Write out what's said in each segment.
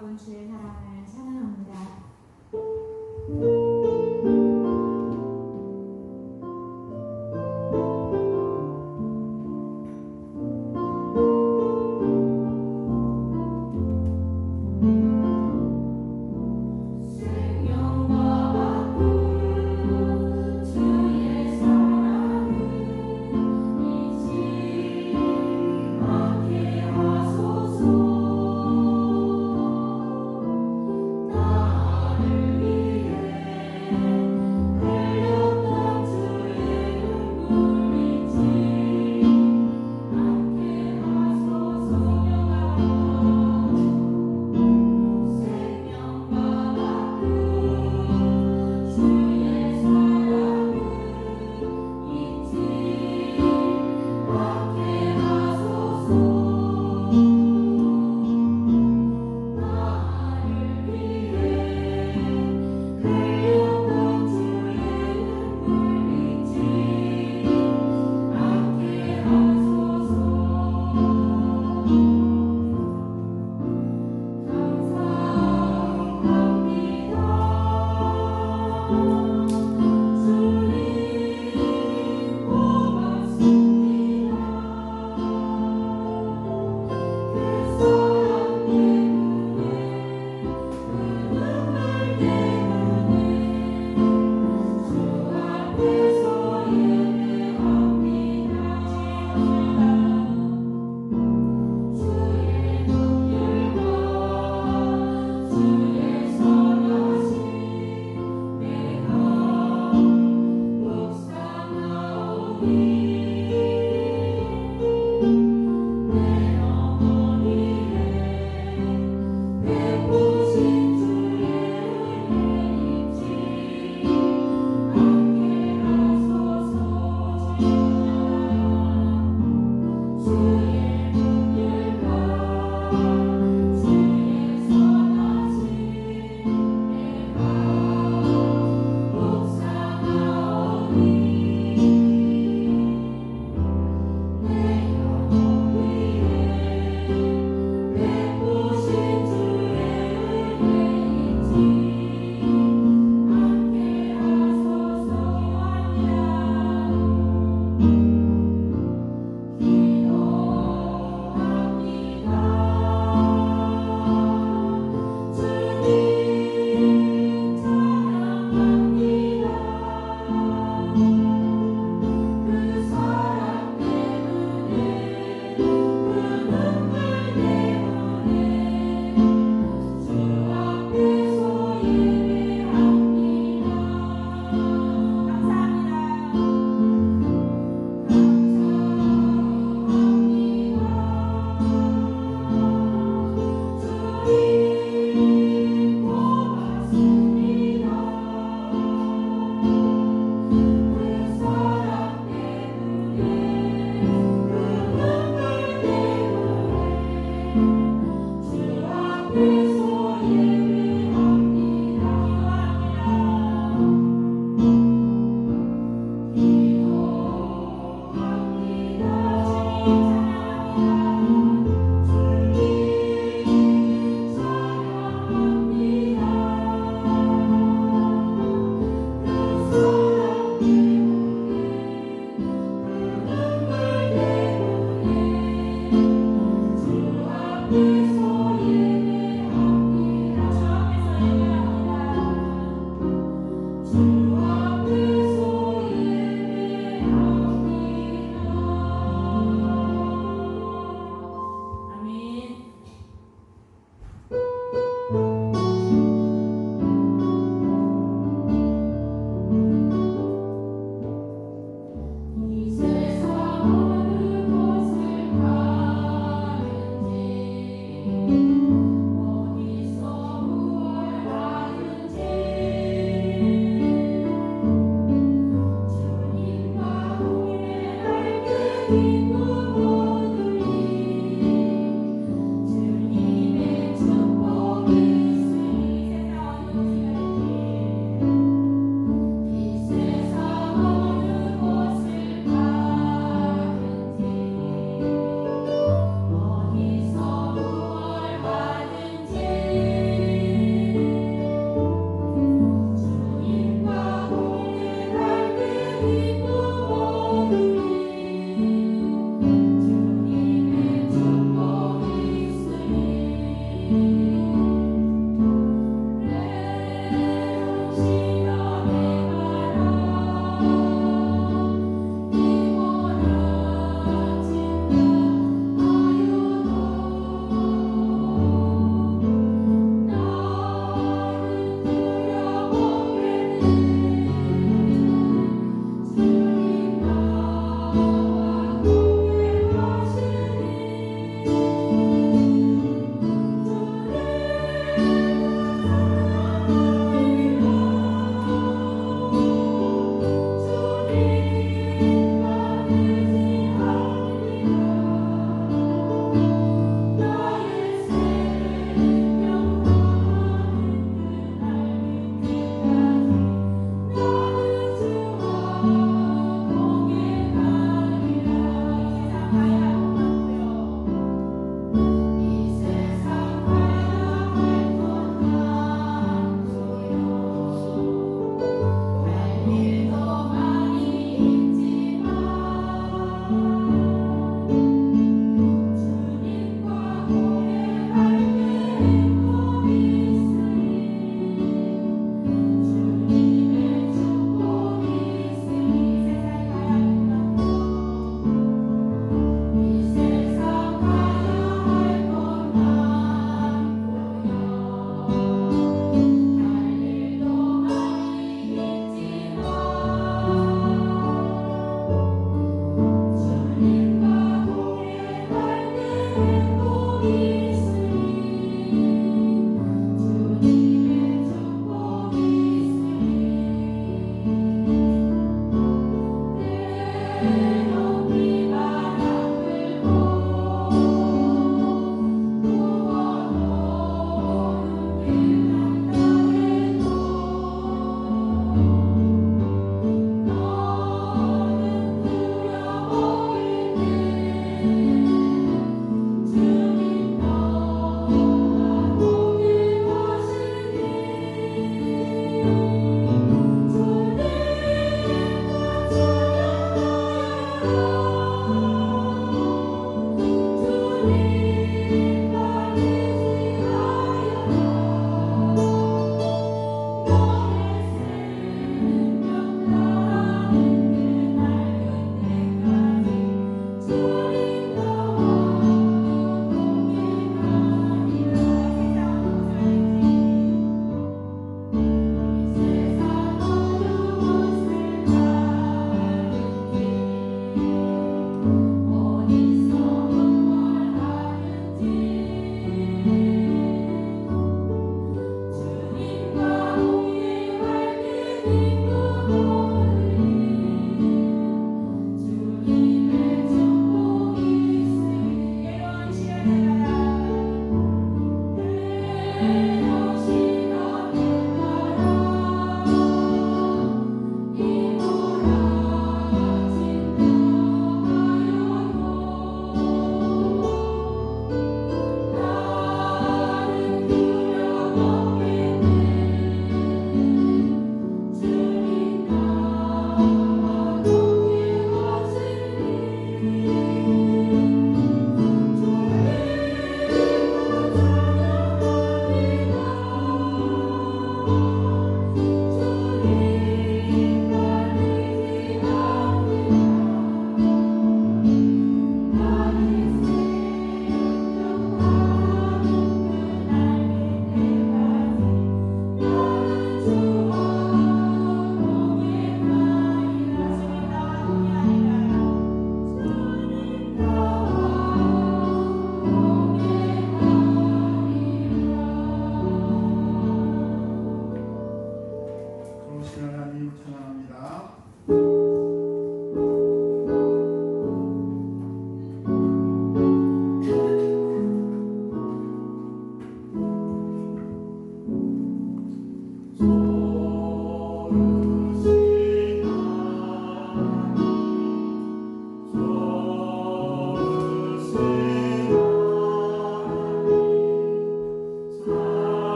바꾼 주의 사랑을 찬양합니다.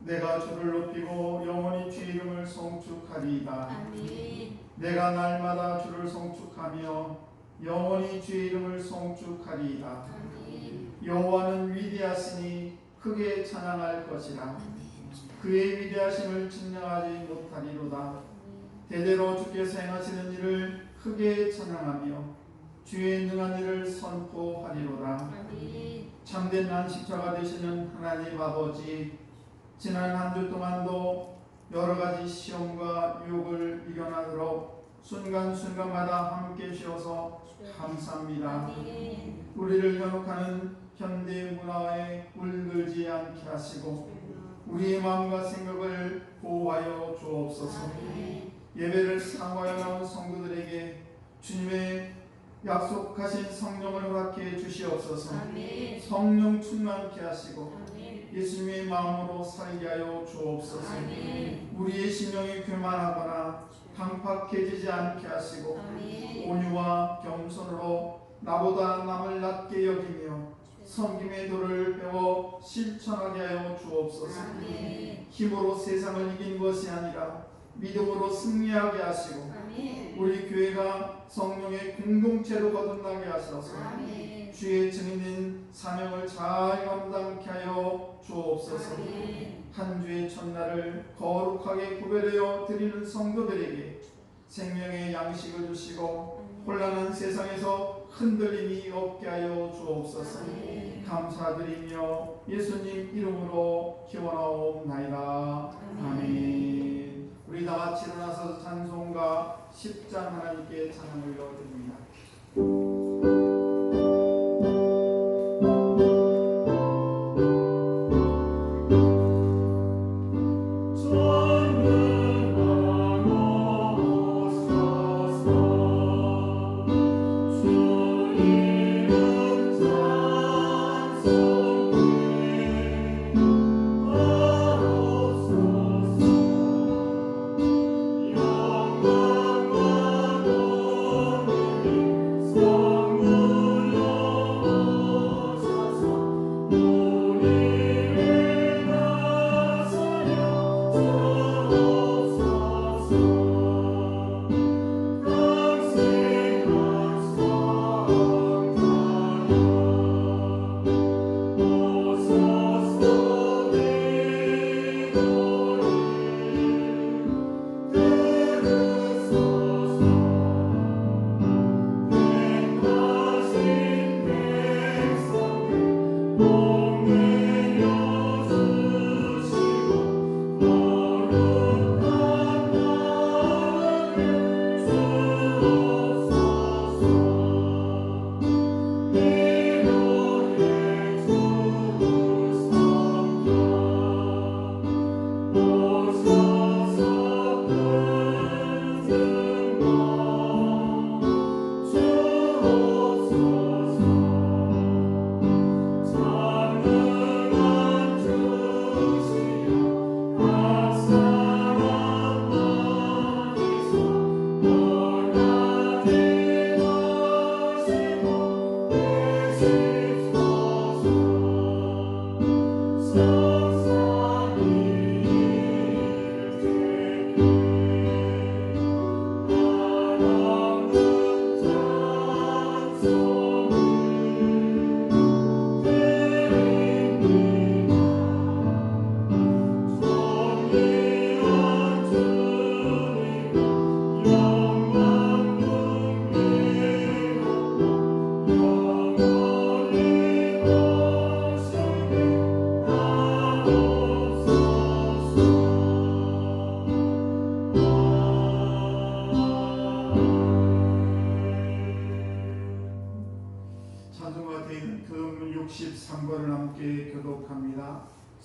내가 주를 높이고 영원히 주의 이름을 송축하리이다. 아멘. 내가 날마다 주를 송축하며 영원히 주의 이름을 송축하리이다. 아멘. 여호와는 위대하시니 크게 찬양할 것이라. 그의 위대하심을 측량하지 못하리로다. 대대로 주께서 행하시는 일을 크게 찬양하며 주의 능한 일을 선포하리로다. 아멘. 참된 안식자가 되시는 하나님 아버지, 지난 한 주 동안도 여러 가지 시험과 유혹을 이겨나도록 순간순간마다 함께 주셔서 감사합니다. 아멘. 우리를 현혹하는 현대 문화에 물들지 않게 하시고 우리의 마음과 생각을 보호하여 주옵소서. 아멘. 예배를 사모하여 나온 성도들에게 주님의 약속하신 성령을 허락해 주시옵소서. 아멘. 성령 충만케 하시고 아멘. 예수님의 마음으로 살게 하여 주옵소서. 아멘. 우리의 심령이 교만하거나 강팍해지지 않게 하시고 아멘. 온유와 겸손으로 나보다 남을 낮게 여기며 섬김의 도를 배워 실천하게 하여 주옵소서. 아멘. 힘으로 세상을 이긴 것이 아니라 믿음으로 승리하게 하시고 아멘. 우리 교회가 성령의 공동체로 거듭나게 하셔서 아멘. 주의 증인인 사명을 잘 감당케 하여 주옵소서. 아멘. 한 주의 첫날을 거룩하게 구별하여 드리는 성도들에게 생명의 양식을 주시고 혼란한 세상에서 흔들림이 없게 하여 주옵소서. 아멘. 감사드리며 예수님 이름으로 기원하옵나이다. 아멘. 우리 다 같이 일어나서 찬송가 10장 하나님께 찬양을 올려드립니다.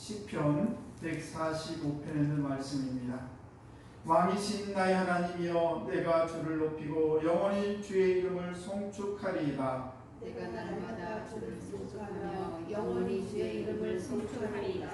시편 145편에 있는 말씀입니다. 왕이신 나의 하나님이여 내가 주를 높이고 영원히 주의 이름을 송축하리이다. 내가 날마다 주를 송축하며 영원히 주의 이름을 송축하리이다.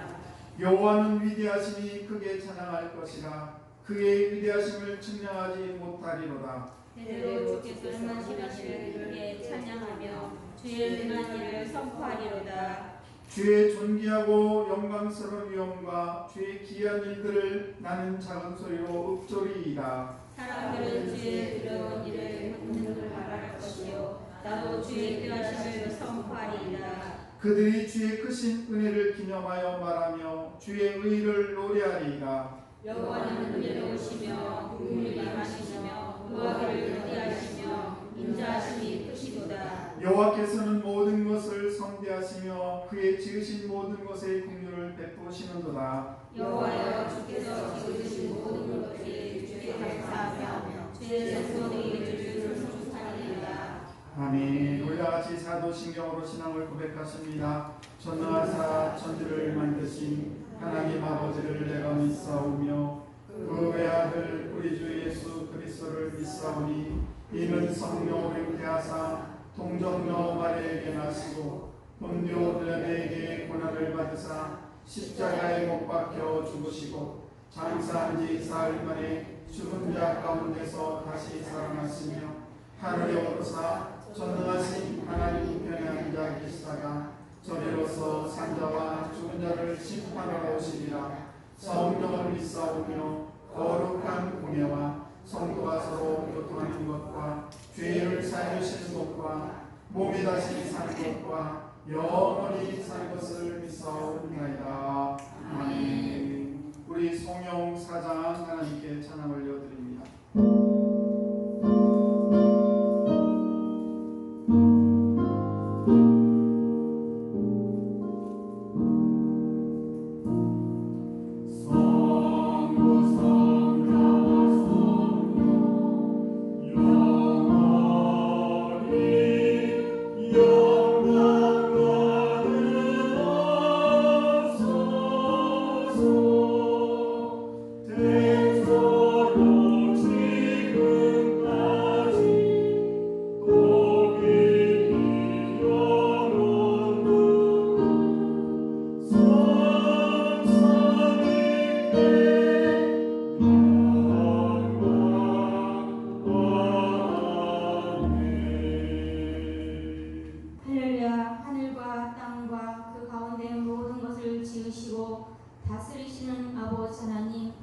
여호와는 위대하시니 크게 찬양할 것이라. 그의 위대하심을 측량하지 못하리로다. 대대로 주께서 행하시는 일을 크게 찬양하며 주의 능한 일을 선포하리로다. 주의 존귀하고 영광스러운 위엄과 주의 기이한 일들을 나는 작은 소리로 읊조리이다. 사람들은 주의 두려운 일을 듣는 걸 말할 것이요 나도 주의 귀하심을 선포하리이다. 그들이 주의 크신 은혜를 기념하여 말하며 주의 의를 노래하리이다. 여호와는 은혜로우시며 긍휼이 많으시며 노하기를 더디하시며 인자하심이 크시도다. 여호와께서는 모든 것을 성대하시며 그의 지으신 모든 것의 긍휼을 베푸시는도다. 여호와여 주께서 지으신 모든 것들이 주께 감사하며 주의 백성들이 주를颂颂하리이다. 아멘. 우리 다같이 사도신경으로 신앙을 고백하십니다. 전능하사 천지를 만드신 하나님 아버지를 내가 믿사오며 그 외아들 우리 주 예수 그리스도를 믿사오니 이는 성령으로 잉태하사 동정녀 마리아에게 나시고 본디오 빌라도에게 고난을 받으사 십자가에 못 박혀 죽으시고 장사한 지 사흘 만에 죽은 자 가운데서 다시 살아나시며 하늘에 오르사 전능하신 하나님 우편에 앉아 계시다가 저리로서 산자와 죽은 자를 심판하러 오시리라. 성령을 믿사오며 거룩한 공예와 성도가 서로 교통하는 것과 죄를 사하시는 것과 몸이 다시 사는 것과 영원히 사는 것을 믿사옵나이다. 아멘. 우리 성령 사장 하나님께 찬양 올려드립니다. 다스리시는 아버지 하나님,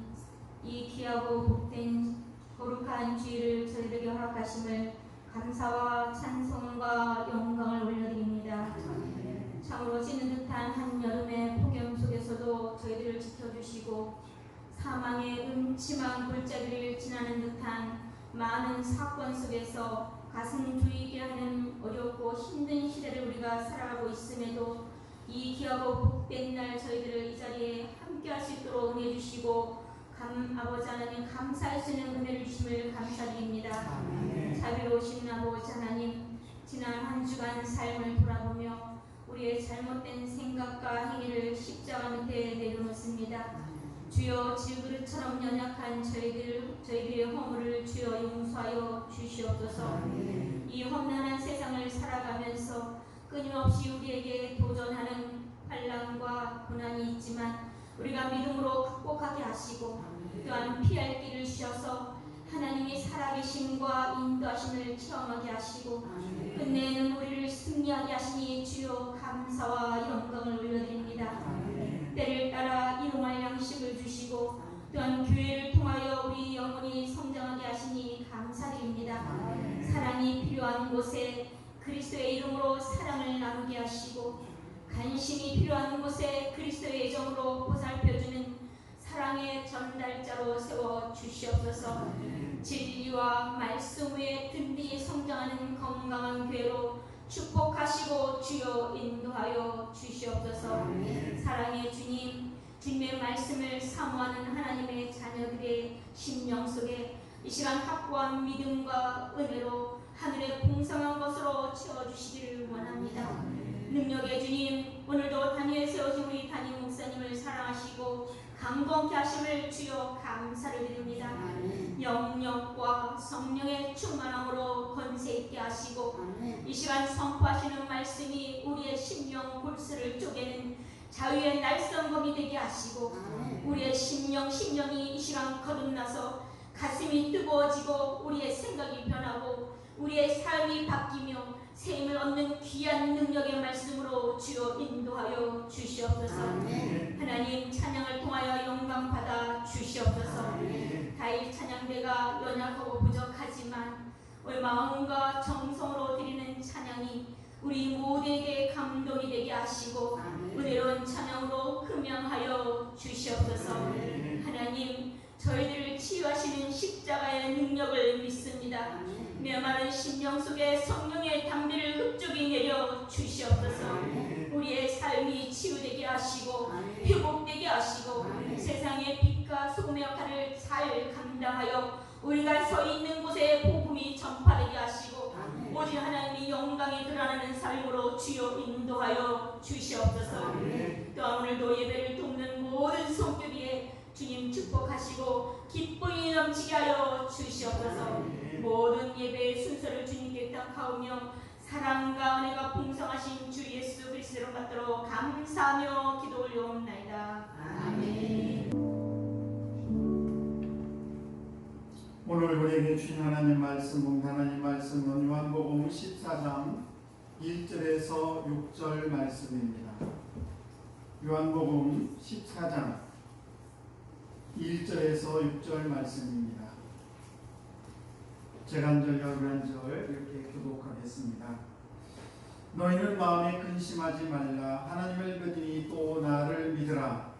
이 귀하고 복된 거룩한 주일을 저희에게 허락하심을 감사와 찬송과 영광을 올려드립니다. 참으로 찌는 듯한 한여름의 폭염 속에서도 저희들을 지켜주시고 사망의 음침한 골짜기를 지나는 듯한 많은 사건 속에서 가슴 조이게 하는 어렵고 힘든 시대를 우리가 살아가고 있음에도 이 귀하고 복된 날 저희들을 이 자리에 함께 할 수 있도록 은혜 주시고 아버지 하나님 감사할 수 있는 은혜를 주심을 감사드립니다. 자비로우신 아버지 하나님, 지난 한 주간 삶을 돌아보며 우리의 잘못된 생각과 행위를 십자가 밑에 내려놓습니다. 주여 질그릇처럼 연약한 저희들의 허물을 주여 용서하여 주시옵소서. 이 험난한 세상을 살아가면서 끊임없이 우리에게 도전하는 환난과 고난이 있지만 우리가 믿음으로 극복하게 하시고 또한 피할 길을 주셔서 하나님이 살아계심과 인도하심을 체험하게 하시고 끝내는 우리를 승리하게 하시니 주여 감사와 영광을 올려드립니다. 때를 따라 일용할 양식을 주시고 또한 교회를 통하여 우리 영혼이 성장하게 하시니 감사드립니다. 사랑이 필요한 곳에 그리스도의 이름으로 사랑을 나누게 하시고 관심이 필요한 곳에 그리스도의 애정으로 보살펴주는 사랑의 전달자로 세워 주시옵소서. 진리와 말씀 위에 든든히 성장하는 건강한 교회로 축복하시고 주여 인도하여 주시옵소서. 사랑의 주님, 주님의 말씀을 사모하는 하나님의 자녀들의 심령 속에 이 시간 확고한 믿음과 은혜로 하늘의 풍성한 것으로 채워주시기를 원합니다. 능력의 주님, 오늘도 단위에 세워진 우리 담임 목사님을 사랑하시고 강건케 하심을 주여 감사를 드립니다. 영령과 성령의 충만함으로 권세 있게 하시고 이 시간 선포하시는 말씀이 우리의 심령 골수를 쪼개는 자유의 날성검이 되게 하시고 우리의 심령이 이 시간 거듭나서 가슴이 뜨거워지고 우리의 생각이 변하고 우리의 삶이 바뀌며 세임을 얻는 귀한 능력의 말씀으로 주여 인도하여 주시옵소서. 하나님 찬양을 통하여 영광 받아 주시옵소서. 다윗 찬양대가 연약하고 부족하지만 우리 마음과 정성으로 드리는 찬양이 우리 모두에게 감동이 되게 하시고 은혜로운 찬양으로 흠양하여 주시옵소서. 하나님 저희들을 치유하시는 십자가의 능력을 믿습니다. 메마른 심령 속에 성령의 담비를 흡족히 내려 주시옵소서. 우리의 삶이 치유되게 하시고 회복되게 하시고 세상의 빛과 소금의 역할을 잘 감당하여 우리가 서 있는 곳에 복음이 전파되게 하시고 오직 하나님이 영광이 드러나는 삶으로 주여 인도하여 주시옵소서. 또한 오늘도 예배를 돕는 모든 손길 위에 주님 축복하시고 기쁨이 넘치게 하여 주시옵소서. 모든 예배의 순서를 주님께 딱하오며 사랑과 은혜가 풍성하신 주 예수 그리스도로 받도록 감사하며 기도 올려옵나이다. 아멘. 오늘 우리에게 주신 하나님 말씀, 하나님 말씀은 요한복음 14장 1절에서 6절 말씀입니다. 요한복음 14장 1절에서 6절 말씀입니다. 제가 한 절, 여러분 한 절 이렇게 교독하겠습니다. 너희는 마음에 근심하지 말라. 하나님을 믿으니 또 나를 믿으라.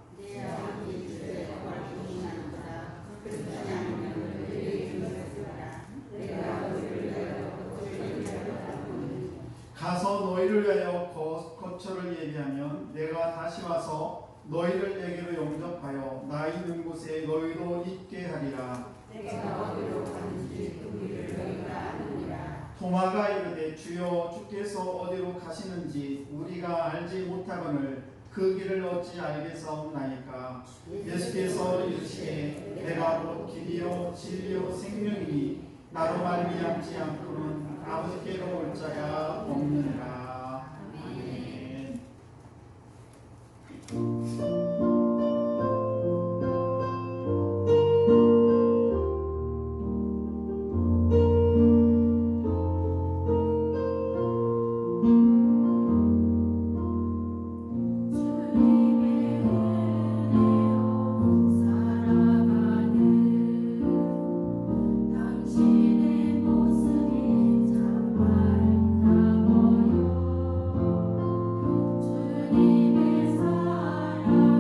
가서 너희를 위하여 거처를 예비하면 내가 다시 와서 너희를 내게로 영접하여 나 있는 곳에 너희도 있게 하리라. 도마가 이르되 주여 주께서 어디로 가시는지 우리가 알지 못하거늘 그 길을 어찌 알겠사옵나이까. 예수께서 이르시되 내가 곧 길이요 진리요 생명이니 나로 말미암지 않고는 아버지께로 올 자가 없느니라. 아멘. 주님의 사랑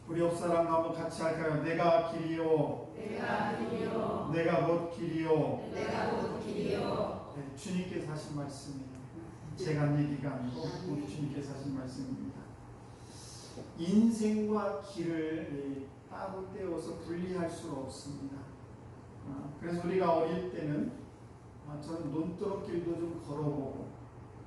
우리 옆사람 한번 같이 할까요? 내가 길이요. 내가 곧 길이요. 네, 주님께서 하신 말씀이에요. 제가 한 얘기가 아니고 우리 주님께서 하신 말씀입니다. 인생과 길을 따로 떼어서 분리할 수가 없습니다. 그래서 우리가 어릴 때는 저는 논두렁길도 좀 걸어보고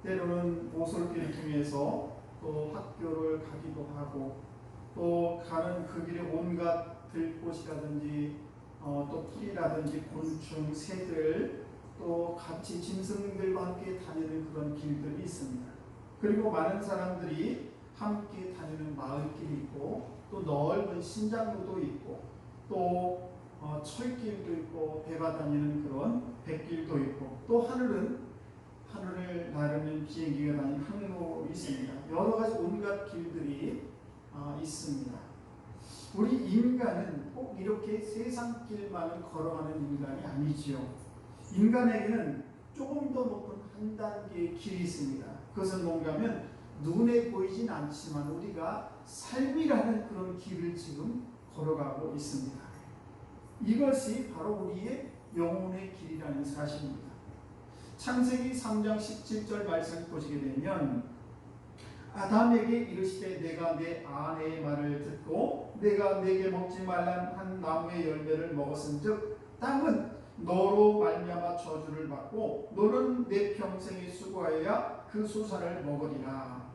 때로는 오솔길 중에서 또 학교를 가기도 하고 또 가는 그 길에 온갖 들꽃이라든지 또 풀이라든지 곤충, 새들 또 같이 짐승들과 함께 다니는 그런 길들이 있습니다. 그리고 많은 사람들이 함께 다니는 마을길이 있고 또 넓은 신장로도 있고 또 철길도 있고 배가 다니는 그런 백길도 있고 또 하늘을 나르는 비행기가 다니는 항로도 있습니다. 여러 가지 온갖 길들이 있습니다. 우리 인간은 꼭 이렇게 세상 길만을 걸어가는 인간이 아니지요. 인간에게는 조금 더 높은 한 단계의 길이 있습니다. 그것은 뭔가 하면 눈에 보이진 않지만 우리가 삶이라는 그런 길을 지금 걸어가고 있습니다. 이것이 바로 우리의 영혼의 길이라는 사실입니다. 창세기 3장 17절 말씀을 보시게 되면 아담에게 이르시되 내가 내 아내의 말을 듣고 내가 내게 먹지 말란 한 나무의 열매를 먹었은즉 땅은 너로 말미암아 저주를 받고 너는 내 평생에 수고하여야 그 수사를 먹으리라.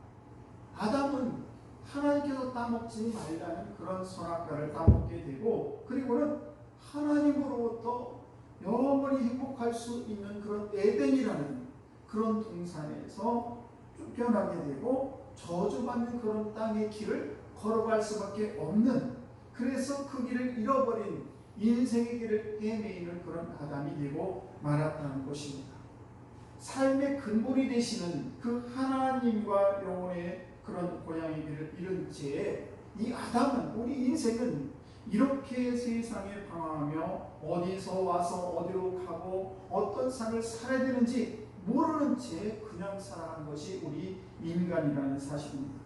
아담은 하나님께서 따먹지 말라는 그런 선악과를 따먹게 되고 그리고는 하나님으로부터 영원히 행복할 수 있는 그런 에덴이라는 그런 동산에서 쫓겨나게 되고 저주받는 그런 땅의 길을 걸어갈 수밖에 없는, 그래서 그 길을 잃어버린 인생의 길을 헤매이는 그런 아담이 되고 말았다는 것입니다. 삶의 근본이 되시는 그 하나님과 영혼의 그런 고향의 길을 잃은 채 이 아담은, 우리 인생은 이렇게 세상에 방황하며 어디서 와서 어디로 가고 어떤 삶을 살아야 되는지 모르는 채 그냥 살아가는 것이 우리 인간이라는 사실입니다.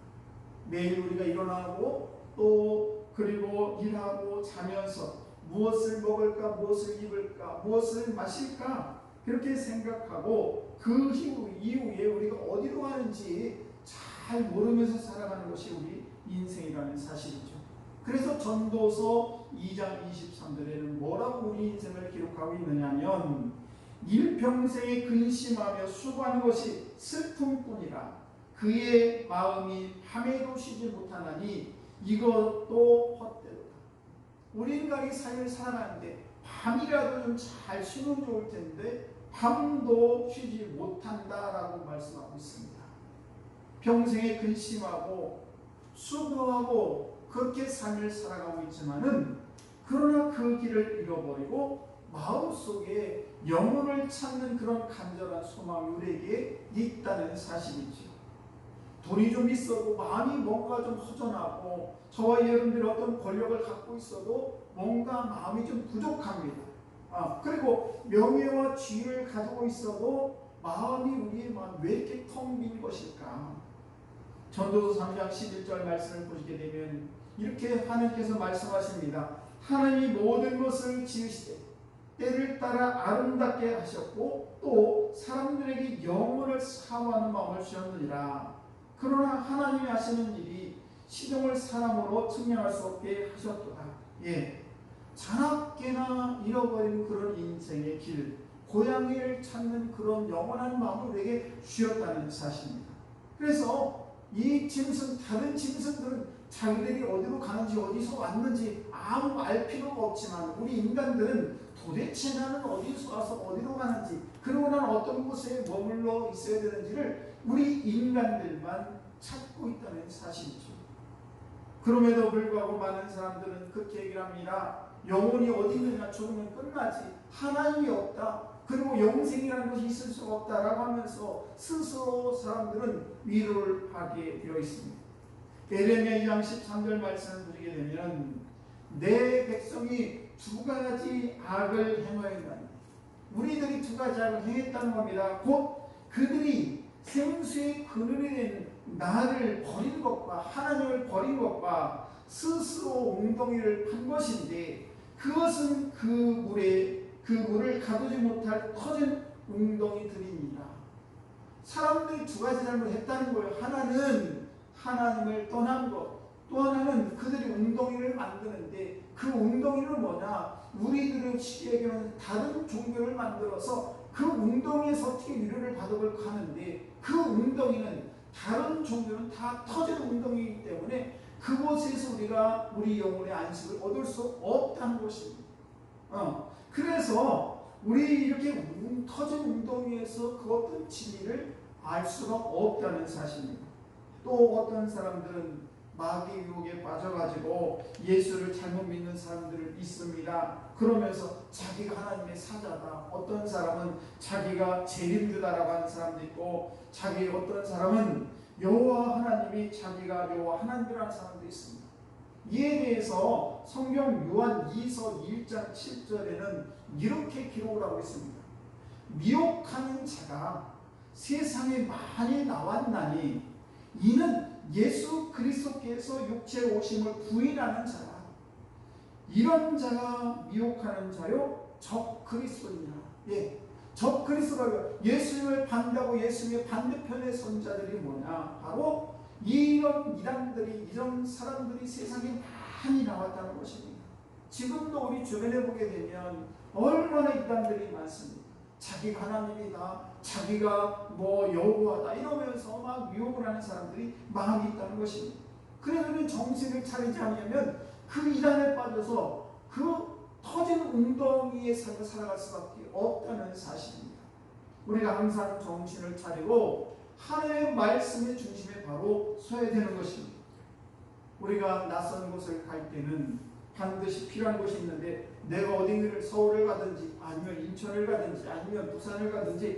매일 우리가 일어나고 또 그리고 일하고 자면서 무엇을 먹을까, 무엇을 입을까, 무엇을 마실까 그렇게 생각하고 그 이후에 우리가 어디로 가는지 잘 모르면서 살아가는 것이 우리 인생이라는 사실이죠. 그래서 전도서 2장 23절에는 뭐라고 우리 인생을 기록하고 있느냐면 일평생에 근심하며 수고하는 것이 슬픔뿐이라 그의 마음이 밤에도 쉬지 못하나니 이것도 헛되도다. 우리 인간이 삶을 살아가는데 밤이라도 좀 잘 쉬면 좋을 텐데 밤도 쉬지 못한다라고 말씀하고 있습니다. 평생에 근심하고 수고하고 그렇게 삶을 살아가고 있지만은 그러나 그 길을 잃어버리고 마음속에 영혼을 찾는 그런 간절한 소망이 우리에게 있다는 사실이죠. 돈이 좀 있어도 마음이 뭔가 좀 허전하고, 저와 여러분들이 어떤 권력을 갖고 있어도 뭔가 마음이 좀 부족합니다. 그리고 명예와 지위를 가지고 있어도 마음이 우리의 마음이 왜 이렇게 텅 빈 것일까? 전도서 3장 11절 말씀을 보시게 되면 이렇게 하나님께서 말씀하십니다. 하나님이 모든 것을 지으시되 때를 따라 아름답게 하셨고 또 사람들에게 영혼을 사모하는 마음을 주셨느니라. 그러나 하나님이 하시는 일이 시종을 사람으로 측량할 수 없게 하셨도다. 자나깨나 잃어버린 그런 인생의 길, 고향을 찾는 그런 영원한 마음을 우리에게 주셨다는 사실입니다. 그래서 이 다른 짐승들은 자기들이 어디로 가는지 어디서 왔는지 아무 알 필요가 없지만 우리 인간들은 도대체 나는 어디서 와서 어디로 가는지, 그리고 나는 어떤 곳에 머물러 있어야 되는지를 우리 인간 인간들만 찾고 있다는 사실이죠. 그럼에도 불구하고 많은 사람들은 그렇게 얘기를 합니다. 영혼이 어디 있느냐, 죽으면 끝나지, 하나님이 없다, 그리고 영생이라는 것이 있을 수가 없다라고 하면서 스스로 사람들은 위로를 하게 되어 있습니다. 에레미야 2장 13절 말씀을 보게 되면 내 백성이 두 가지 악을 행하였나니, 우리들이 두 가지 악을 행했다는 겁니다. 곧 그들이 생수의 근원이 된 나를 버린 것과 하나님을 버린 것과 스스로 웅덩이를 판 것인데, 그것은 그 물을 가두지 못할 터진 웅덩이들입니다. 사람들이 두 가지 잘못했다는 거예요. 하나는 하나님을 떠난 것, 또 하나는 그들이 웅덩이를 만드는데, 그 웅덩이는 뭐냐, 우리들의 시기에는 다른 종교를 만들어서 그 웅덩이에서 어떻게 위로를 받아볼까 하는데, 그 웅덩이는 다른 종교는 다 터진 웅덩이이기 때문에 그곳에서 우리가 우리 영혼의 안식을 얻을 수 없다는 것입니다. 그래서 우리 이렇게 터진 웅덩이에서 그 어떤 진리를 알 수가 없다는 사실입니다. 또 어떤 사람들은 마귀 유혹에 빠져가지고 예수를 잘못 믿는 사람들이 있습니다. 그러면서 자기가 하나님의 사자다, 어떤 사람은 자기가 재림주다라고 하는 사람도 있고, 어떤 사람은 여호와 하나님이 자기가 여호와 하나님이라는 사람도 있습니다. 이에 대해서 성경 요한 2서 1장 7절에는 이렇게 기록을 하고 있습니다. 미혹하는 자가 세상에 많이 나왔나니 이는 예수 그리스도께서 육체에 오심을 부인하는 자라. 이런 자가 미혹하는 자요 적 그리스도이냐. 적 그리스도가 예수님을 반대하고 예수님의 반대편의 선자들이 뭐냐, 바로 이런 이단들이, 이런 사람들이 세상에 많이 나왔다는 것입니다. 지금도 우리 주변에 보게 되면 얼마나 이단들이 많습니다. 자기가 하나님이다, 자기가 여호와다 이러면서 막 유혹을 하는 사람들이 많이 있다는 것입니다. 그래서 정신을 차리지 않으면 그 이단에 빠져서 그 터진 웅덩이에 살아갈 수밖에 없다는 사실입니다. 우리가 항상 정신을 차리고 하나님의 말씀의 중심에 바로 서야 되는 것입니다. 우리가 낯선 곳을 갈 때는 반드시 필요한 곳이 있는데, 내가 어디를 서울을 가든지 아니면 인천을 가든지 아니면 부산을 가든지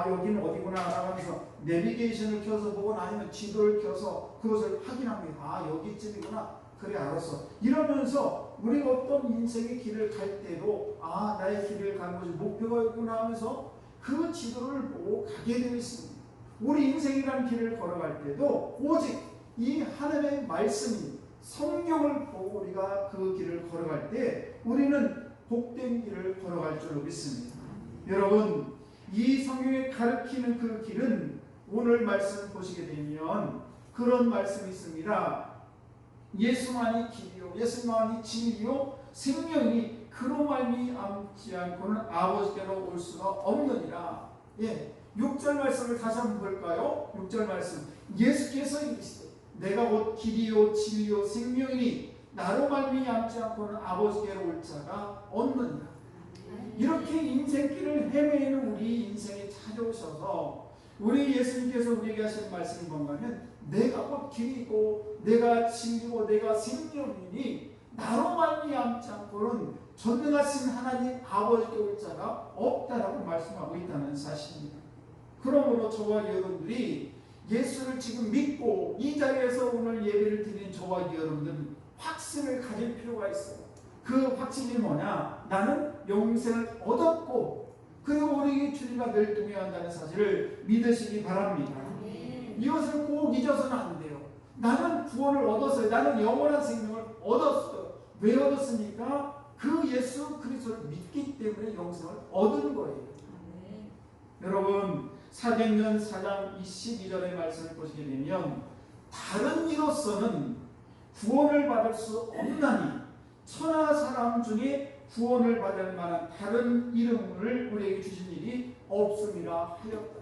여기는 어디구나 하면서 내비게이션을 켜서 보고, 아니면 지도를 켜서 그것을 확인합니다. 여기쯤이구나, 그래 알았어, 이러면서 우리가 어떤 인생의 길을 갈 때도 나의 길을 가는 것이 목표가 있구나 하면서 그 지도를 보고 가게 되어 있습니다. 우리 인생이라는 길을 걸어갈 때도 오직 이 하나님의 말씀이 성경을 보고 우리가 그 길을 걸어갈 때 우리는 복된 길을 걸어갈 줄로 믿습니다. 여러분, 이 성경에 가르치는 그 길은 오늘 말씀 보시게 되면 그런 말씀이 있습니다. 예수만이 길이요, 예수만이 진리요, 생명이 그로 말미암지 않고는 아버지께로 올 수가 없느니라. 6절 말씀을 다시 한번 볼까요? 6절 말씀, 예수께서 이르시되 내가 곧 길이요 진리요 생명이니 나로 말미암지 않고는 아버지께로 올 자가 없느니라. 이렇게 인생길을 헤매는 우리 인생에 찾아오셔서 우리 예수님께서 우리에게 하신 말씀이 뭔가 하면, 내가 곧 길이고 내가 진리고 내가 생명이니 나로 말미암지 않고는 전능하신 하나님 아버지께 올 자가 없다라고 말씀하고 있다는 사실입니다. 그러므로 저와 여러분들이 예수를 지금 믿고 이 자리에서 오늘 예배를 드리는 저와 여러분들은 확신을 가질 필요가 있어요. 그 확신이 뭐냐? 나는 영생을 얻었고 그리고 우리 주님과 늘 동행한다는 사실을 믿으시기 바랍니다. 이것을 꼭 잊어서는 안 돼요. 나는 구원을 얻었어요. 나는 영원한 생명을 얻었어요. 왜 얻었습니까? 그 예수 그리스도를 믿기 때문에 영생을 얻은 거예요. 여러분, 사도행전 4장 22절의 말씀을 보시게 되면, 다른 이로서는 구원을 받을 수 없나니 천하 사람 중에 구원을 받을 만한 다른 이름을 우리에게 주신 일이 없음이라 하였다.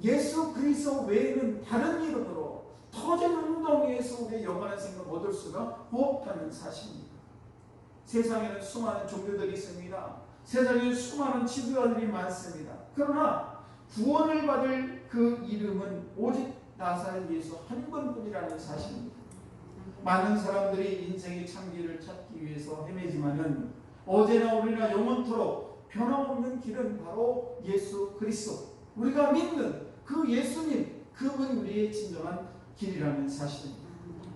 예수 그리스도 외에는 다른 이름으로 터진 웅덩이에서 우리의 영원한 생명을 얻을 수가 없다는 사실입니다. 세상에는 수많은 종교들이 있습니다. 세상에 수많은 지도자들이 많습니다. 그러나 구원을 받을 그 이름은 오직 나사렛 예수 한 분뿐이라는 사실입니다. 많은 사람들이 인생의 참기를 찾기 위해서 헤매지만은 어제나 오늘이나 영원토록 변함없는 길은 바로 예수 그리스도, 우리가 믿는 그 예수님, 그분이 우리의 진정한 길이라는 사실입니다.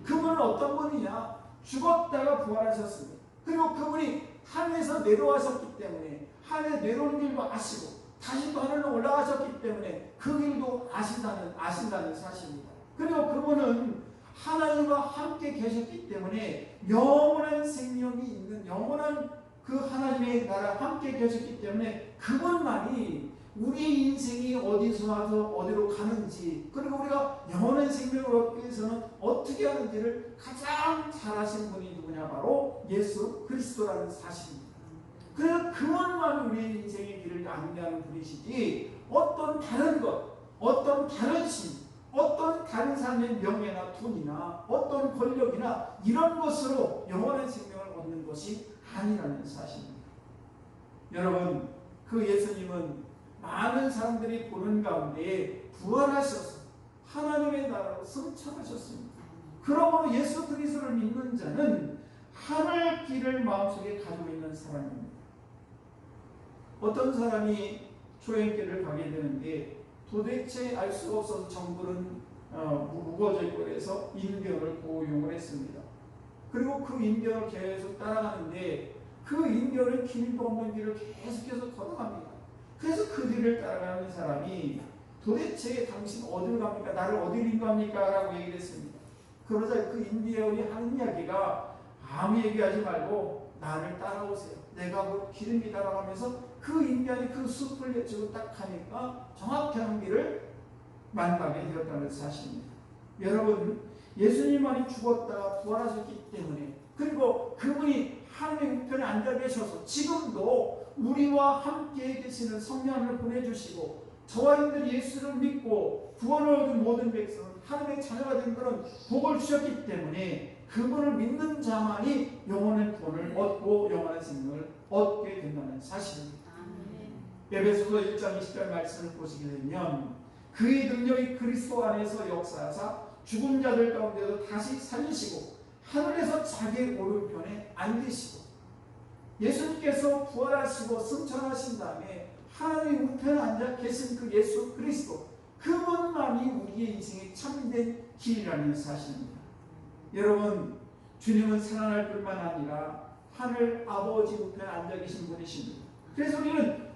그분은 어떤 분이냐? 죽었다가 부활하셨습니다. 그리고 그분이 하늘에서 내려와셨기 때문에 하늘에 내려오는 길도 아시고 다시 또 하늘로 올라가셨기 때문에 그 길도 아신다는 사실입니다. 그리고 그분은 하나님과 함께 계셨기 때문에 영원한 생명이 있는 영원한 그 하나님의 나라 함께 계셨기 때문에 그분만이 우리의 인생이 어디서 와서 어디로 가는지, 그리고 우리가 영원한 생명을 얻기 위해서는 어떻게 하는지를 가장 잘 아시는 분이 누구냐? 바로 예수 그리스도라는 사실입니다. 그래서 그분만이 우리의 인생의 길을 안내하는 분이시지 어떤 다른 것, 어떤 다른 신, 어떤 다른 사람의 명예나 돈이나 어떤 권력이나 이런 것으로 영원한 생명을 얻는 것이 아니라는 사실입니다. 여러분, 그 예수님은 많은 사람들이 보는 가운데 부활하셔서 하나님의 나라로 승천하셨습니다. 그러므로 예수 그리스도를 믿는 자는 하늘 길을 마음속에 가지고 있는 사람입니다. 어떤 사람이 초행길을 가게 되는데 도대체 알 수가 없어서 정부는 무거워져 있고 해서 인견을 고용을 했습니다. 그리고 그 인견을 계속 따라가는데 그 인견은 길도 없는 길을 계속해서 걸어갑니다. 그래서 그 뒤를 따라가는 사람이 도대체 당신 어디로 갑니까? 나를 어디로 인도합니까? 라고 얘기를 했습니다. 그러자 그 인디언이 하는 이야기가 아무 얘기하지 말고 나를 따라오세요. 내가 그 길입니다라고 하면서 그 인디언이 그 숲을 여쭈고 딱 가니까 정확히 하는 길을 만나게 되었다는 사실입니다. 여러분, 예수님만이 죽었다가 부활하셨기 때문에, 그리고 그분이 하나님의 우편에 앉아 계셔서 지금도 우리와 함께 계시는 성령을 보내주시고 저와 여러분들이 예수를 믿고 구원을 얻은 모든 백성은 하나님의 자녀가 된 그런 복을 주셨기 때문에 그분을 믿는 자만이 영원한 구원을 얻고 영원한 생명을 얻게 된다는 사실입니다. 에베소서 1장 20절 말씀을 보시게 되면 그의 능력이 그리스도 안에서 역사하사 죽은 자들 가운데도 다시 살리시고 하늘에서 자기의 오른편에 앉으시고, 예수님께서 부활하시고 승천하신 다음에 하나님의 우편에 앉아 계신 그 예수 그리스도, 그분만이 우리의 인생의 참된 길이라는 사실입니다. 여러분, 주님은 사랑할 뿐만 아니라 하늘 아버지 우편에 앉아 계신 분이십니다. 그래서 우리는